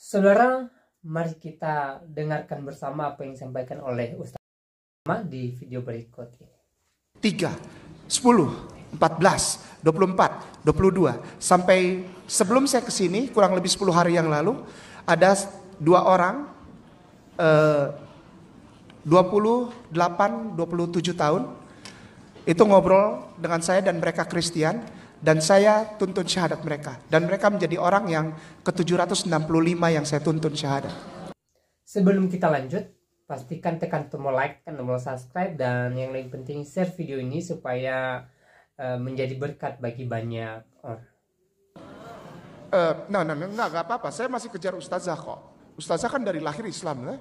Saudara, mari kita dengarkan bersama apa yang disampaikan oleh Ustaz di video berikut ini. 3, 10, 14, 24, 22. Sampai sebelum saya kesini, kurang lebih 10 hari yang lalu, ada 2 orang, 28, 27 tahun, itu ngobrol dengan saya dan mereka Kristen, dan saya tuntun syahadat mereka. Dan mereka menjadi orang yang ke-765 yang saya tuntun syahadat. Sebelum kita lanjut, pastikan tekan tombol like, tekan tombol subscribe, dan yang lebih penting share video ini supaya menjadi berkat bagi banyak orang. Enggak apa-apa. Saya masih kejar ustazah kok. Ustazah kan dari lahir Islam, lah.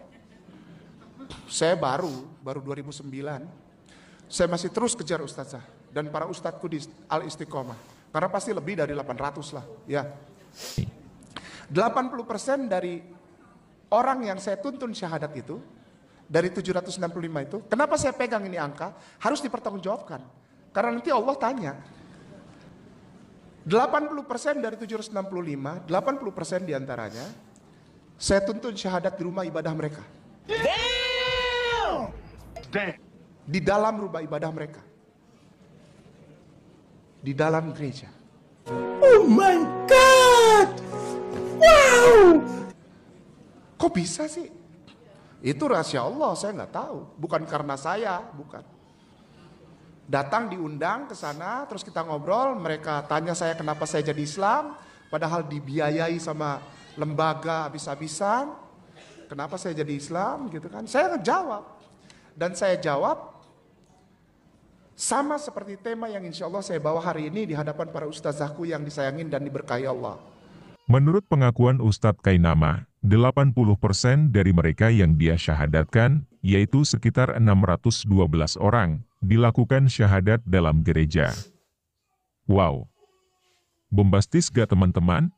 Saya baru 2009. Saya masih terus kejar ustazah dan para ustadzku di Al Istiqomah. Karena pasti lebih dari 800 lah, ya. 80% dari orang yang saya tuntun syahadat itu, dari 765 itu, kenapa saya pegang ini angka? Harus dipertanggungjawabkan. Karena nanti Allah tanya. 80% dari 765, 80% diantaranya, saya tuntun syahadat di rumah ibadah mereka. Di dalam rumah ibadah mereka. Di dalam gereja. Oh my God! Wow! Kok bisa sih? Itu rahasia Allah, saya nggak tahu. Bukan karena saya, bukan. Datang diundang ke sana, terus kita ngobrol. Mereka tanya saya kenapa saya jadi Islam, padahal dibiayai sama lembaga habis-habisan. Kenapa saya jadi Islam, gitu kan? Saya ngejawab, dan saya jawab sama seperti tema yang insya Allah saya bawa hari ini di hadapan para ustazahku yang disayangin dan diberkahi Allah. Menurut pengakuan Ustadz Kainama, 80% dari mereka yang dia syahadatkan, yaitu sekitar 612 orang, dilakukan syahadat dalam gereja. Wow! Bombastis gak teman-teman?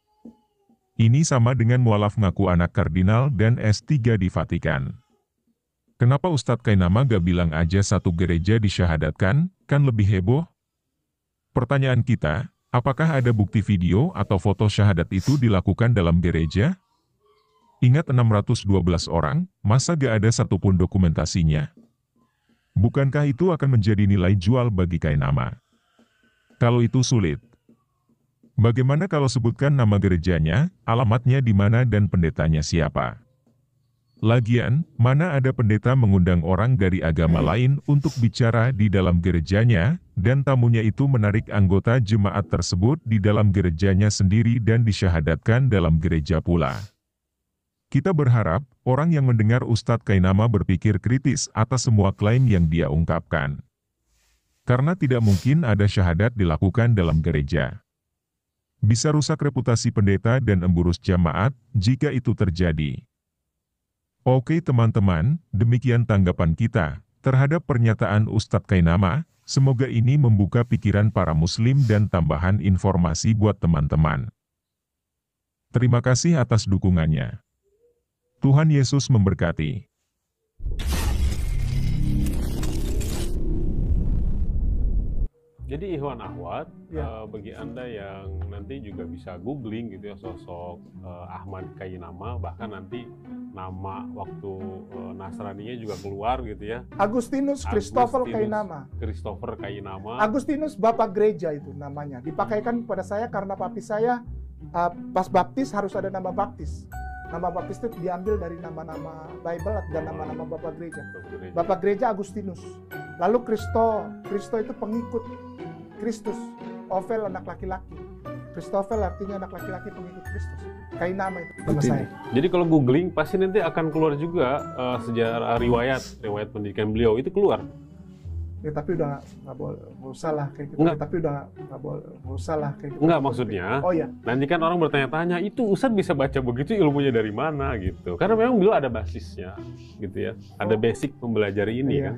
Ini sama dengan mualaf ngaku anak kardinal dan S3 di Vatikan. Kenapa Ustadz Kainama gak bilang aja satu gereja disyahadatkan, kan lebih heboh? Pertanyaan kita, apakah ada bukti video atau foto syahadat itu dilakukan dalam gereja? Ingat 612 orang, masa gak ada satupun dokumentasinya? Bukankah itu akan menjadi nilai jual bagi Kainama? Kalau itu sulit. Bagaimana kalau sebutkan nama gerejanya, alamatnya di mana dan pendetanya siapa? Lagian, mana ada pendeta mengundang orang dari agama lain untuk bicara di dalam gerejanya, dan tamunya itu menarik anggota jemaat tersebut di dalam gerejanya sendiri dan disyahadatkan dalam gereja pula. Kita berharap, orang yang mendengar Ustadz Kainama berpikir kritis atas semua klaim yang dia ungkapkan. Karena tidak mungkin ada syahadat dilakukan dalam gereja. Bisa rusak reputasi pendeta dan emburus jamaat, jika itu terjadi. Oke teman-teman, demikian tanggapan kita terhadap pernyataan Ustadz Kainama. Semoga ini membuka pikiran para muslim dan tambahan informasi buat teman-teman. Terima kasih atas dukungannya. Tuhan Yesus memberkati. Jadi Ikhwan Akhwat, bagi Anda yang nanti juga bisa googling gitu ya sosok Ahmad Kainama, bahkan nanti nama waktu Nasraninya juga keluar gitu ya. Agustinus Christopher Kainama. Christopher Kainama. Agustinus Bapak Gereja itu namanya. Dipakaikan pada saya karena papi saya pas baptis harus ada nama baptis. Nama baptis itu diambil dari nama-nama Bible dan nama-nama Bapak Gereja. Bapak Gereja Agustinus. Lalu Kristo itu pengikut Kristus. Ovel anak laki-laki. Christopher artinya anak laki-laki pengikut Kristus. Kainama itu nama saya. Jadi kalau googling pasti nanti akan keluar juga sejarah riwayat pendidikan beliau itu keluar. Ya tapi udah nggak boleh, nggak usah lah kayak gitu. Enggak. Tapi udah nggak boleh, nggak usah lah kayak gitu. Enggak maksudnya. Oh ya. Nanti kan orang bertanya-tanya, itu Ustadz bisa baca begitu ilmunya dari mana gitu. Karena memang beliau ada basisnya gitu ya. Ada basic mempelajari ini kan.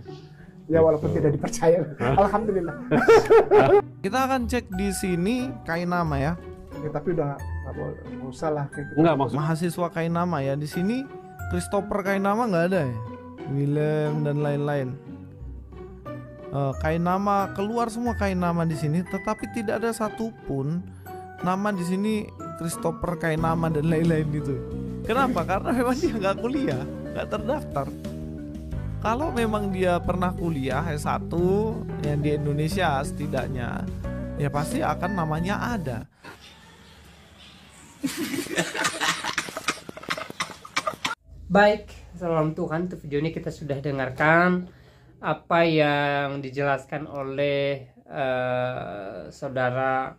Ya walaupun tidak dipercaya. Alhamdulillah. Kita akan cek di sini Kainama ya. Ya tapi udah nggak boleh, nggak usah lah kayak gitu. Enggak maksudnya. Mahasiswa Kainama ya. Di sini Christopher Kainama nggak ada ya. William dan lain-lain. Kainama keluar semua Kainama di sini, tetapi tidak ada satupun nama di sini Christopher Kainama dan lain-lain itu. Kenapa? Karena memang dia nggak kuliah, nggak terdaftar. Kalau memang dia pernah kuliah S1 yang di Indonesia setidaknya, ya pasti akan namanya ada. Baik, salam Tuhan. Untuk video ini kita sudah dengarkan apa yang dijelaskan oleh saudara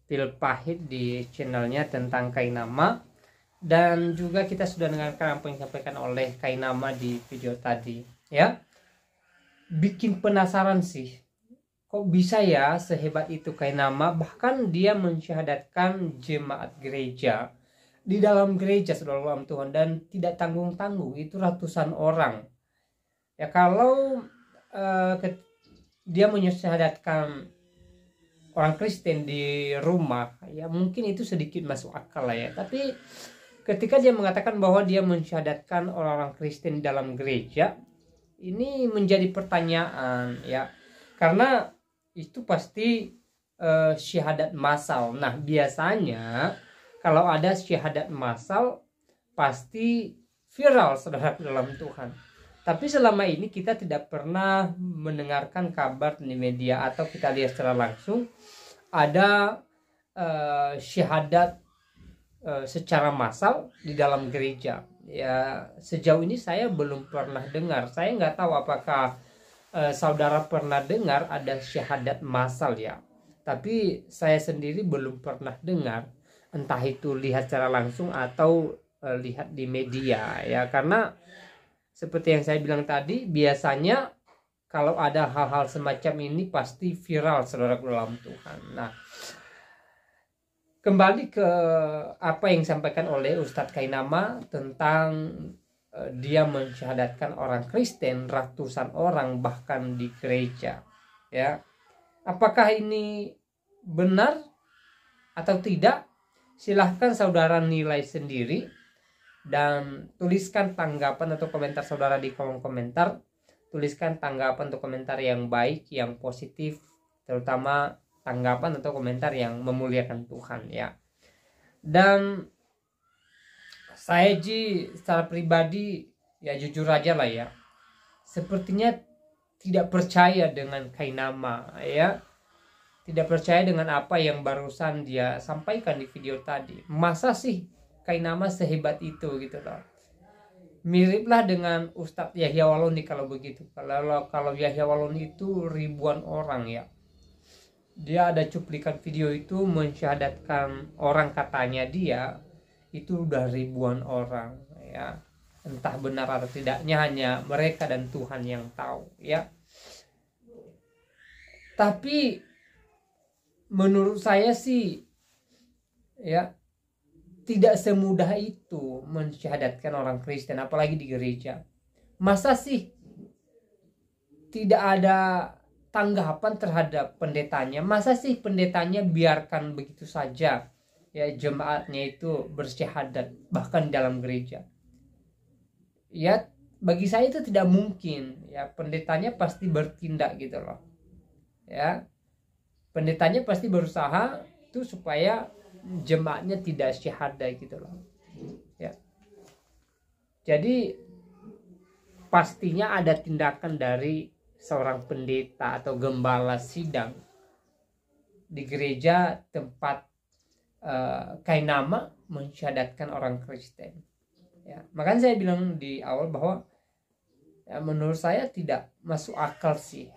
Phil Pahit di channelnya tentang Kainama, dan juga kita sudah dengarkan apa yang disampaikan oleh Kainama di video tadi. Ya, bikin penasaran sih, kok bisa ya sehebat itu Kainama, bahkan dia mensyahadatkan jemaat gereja di dalam gereja, saudara Tuhan, dan tidak tanggung-tanggung, itu ratusan orang. Ya, kalau dia mensyahadatkan orang Kristen di rumah, ya mungkin itu sedikit masuk akal lah ya. Tapi ketika dia mengatakan bahwa dia mensyahadatkan orang-orang Kristen di dalam gereja, ini menjadi pertanyaan ya, karena itu pasti syahadat massal. Nah, biasanya kalau ada syahadat massal pasti viral, saudara dalam Tuhan. Tapi selama ini kita tidak pernah mendengarkan kabar di media atau kita lihat secara langsung ada syahadat secara massal di dalam gereja. Ya, sejauh ini saya belum pernah dengar. Saya nggak tahu apakah saudara pernah dengar ada syahadat massal ya. Tapi saya sendiri belum pernah dengar. Entah itu lihat secara langsung atau lihat di media ya, karena seperti yang saya bilang tadi, biasanya kalau ada hal-hal semacam ini pasti viral, saudara dalam Tuhan. Nah, kembali ke apa yang disampaikan oleh Ustadz Kainama tentang dia mensyahadatkan orang Kristen, ratusan orang bahkan di gereja ya. Apakah ini benar atau tidak? Silahkan saudara nilai sendiri dan tuliskan tanggapan atau komentar saudara di kolom komentar. Tuliskan tanggapan atau komentar yang baik, yang positif, terutama tanggapan atau komentar yang memuliakan Tuhan ya. Dan saya secara pribadi ya jujur aja lah ya, sepertinya tidak percaya dengan Kainama ya. Tidak percaya dengan apa yang barusan dia sampaikan di video tadi. Masa sih Kainama sehebat itu gitu loh. Miriplah dengan Ustadz Yahya Waloni kalau begitu. Kalau Yahya Waloni itu ribuan orang ya. Dia ada cuplikan video itu mensyahadatkan orang, katanya dia itu udah ribuan orang ya. Entah benar atau tidaknya hanya mereka dan Tuhan yang tahu ya. Tapi menurut saya sih ya, tidak semudah itu mensyahadatkan orang Kristen, apalagi di gereja. Masa sih tidak ada tanggapan terhadap pendetanya? Masa sih pendetanya biarkan begitu saja ya jemaatnya itu bersyahadat bahkan dalam gereja? Ya, bagi saya itu tidak mungkin ya. Pendetanya pasti bertindak gitu loh ya. Pendetanya pasti berusaha itu supaya jemaatnya tidak syahadat gitu loh ya. Jadi pastinya ada tindakan dari seorang pendeta atau gembala sidang di gereja tempat Kainama mensyahadatkan orang Kristen ya. Makanya saya bilang di awal bahwa ya, menurut saya tidak masuk akal sih.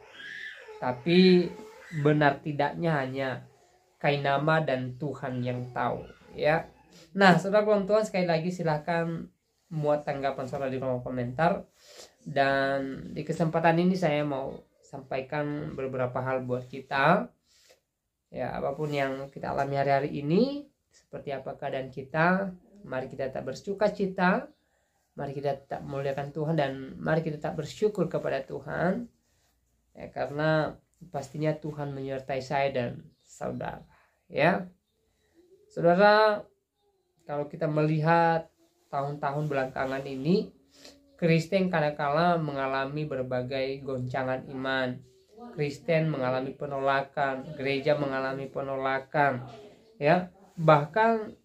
Tapi benar tidaknya hanya Kainama dan Tuhan yang tahu ya. Nah, saudara Tuhan, sekali lagi silahkan muat tanggapan saudara di kolom komentar. Dan di kesempatan ini saya mau sampaikan beberapa hal buat kita ya. Apapun yang kita alami hari-hari ini, seperti apa keadaan kita, mari kita tetap bersuka cita, mari kita tetap memuliakan Tuhan, dan mari kita tetap bersyukur kepada Tuhan ya, karena pastinya Tuhan menyertai saya dan saudara ya. Saudara, kalau kita melihat tahun-tahun belakangan ini, Kristen kadang-kala mengalami berbagai goncangan iman. Kristen mengalami penolakan, gereja mengalami penolakan ya. Bahkan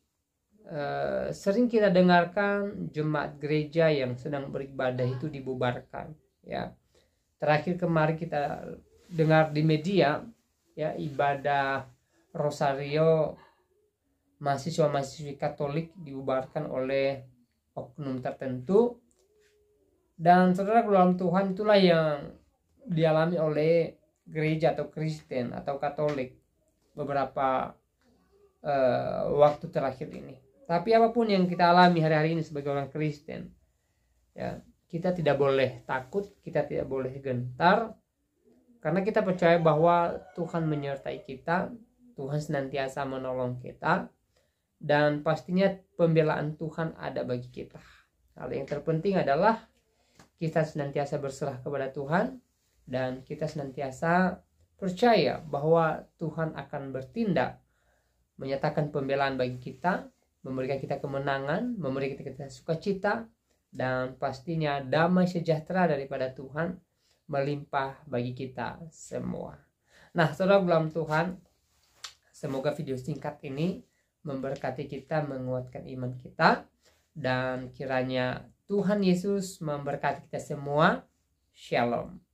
sering kita dengarkan jemaat gereja yang sedang beribadah itu dibubarkan, ya. Terakhir kemarin kita dengar di media, ya, ibadah Rosario mahasiswa-mahasiswi Katolik dibubarkan oleh oknum tertentu. Dan saudara dalam Tuhan, itulah yang dialami oleh gereja atau Kristen atau Katolik beberapa waktu terakhir ini. Tapi apapun yang kita alami hari-hari ini sebagai orang Kristen, ya, kita tidak boleh takut, kita tidak boleh gentar, karena kita percaya bahwa Tuhan menyertai kita, Tuhan senantiasa menolong kita, dan pastinya pembelaan Tuhan ada bagi kita. Hal yang terpenting adalah kita senantiasa berserah kepada Tuhan, dan kita senantiasa percaya bahwa Tuhan akan bertindak, menyatakan pembelaan bagi kita, memberikan kita kemenangan, memberikan kita sukacita, dan pastinya damai sejahtera daripada Tuhan melimpah bagi kita semua. Nah, saudara dalam Tuhan, semoga video singkat ini memberkati kita, menguatkan iman kita, dan kiranya Tuhan Yesus memberkati kita semua. Shalom.